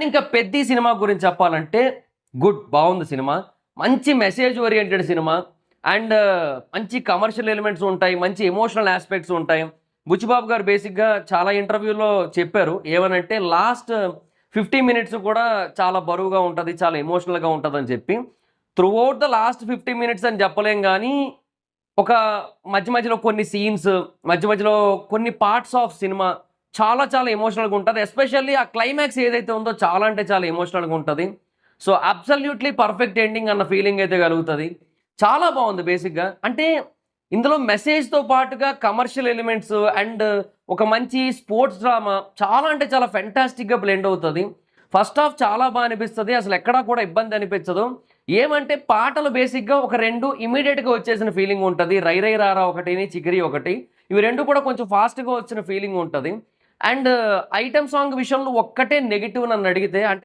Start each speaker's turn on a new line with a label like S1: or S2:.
S1: And ఇంకా 'Peddi' cinema గురించి చెప్పాలంటే బావుంది సినిమా. మంచి మెసేజ్ ఓరియెంటెడ్ సినిమా. అండ్ మంచి కమర్షియల్ ఎలిమెంట్స్ ఉంటాయి. మంచి ఎమోషనల్ యాస్పెక్ట్స్ ఉంటాయి. బుచ్చిబాబు గారు బేసిక్‌గా చాలా ఇంటర్వ్యూలో చెప్పారు. ఏమనంటే లాస్ట్ 50 మినిట్స్ కూడా చాలా బరువుగా ఉంటది. చాలా ఎమోషనల్‌గా ఉంటదని చెప్పి. Through out the last 50 minutes అని చెప్పలేం గానీ, ఒక మధ్యలో కొన్ని సీన్స్, మధ్యలో కొన్ని పార్ట్స్ ఆఫ్ సినిమా చాలా చాలా ఎమోషనల్‌గా ఉంటది. ఎస్పెషల్లీ ఆ క్లైమాక్స్ ఏదైతే ఉందో చాలా అంటే చాలా ఎమోషనల్‌గా ఉంటది. సో, అబ్సల్యూట్‌లీ పర్ఫెక్ట్ ఎండింగ్ అన్న ఫీలింగ్ అయితే కలుగుతది. చాలా బావుంది బేసిక్‌గా. అంటే ఇందులో మెసేజ్‌తో పాటుగా కమర్షియల్ ఎలిమెంట్స్ అండ్ ఒక మంచి స్పోర్ట్స్ డ్రామా చాలా అంటే చాలా ఫెంటాస్టిక్‌గా బ్లెండ్ అవుతది. ఫస్ట్ హాఫ్ చాలా అనిపిస్తది. అసలెక్కడా కూడా ఇబ్బంది అనిపించదు. ఏమంటే పాటలు బేసిక్‌గా ఒక 2 ఇమ్మీడియేట్‌గా వచ్చేసిన ఫీలింగ్ ఉంటది. 'రై రై రారా' ఒకటిని, 'చికిరి' ఒకటి. ఇవి 2 కూడా కొంచెం ఫాస్ట్‌గా వచ్చిన ఫీలింగ్ ఉంటది. అండ్ ఐటెమ్ సాంగ్ విషయంలో ఒక్కటే నెగెటివ్ నన్నడిగితే అంటే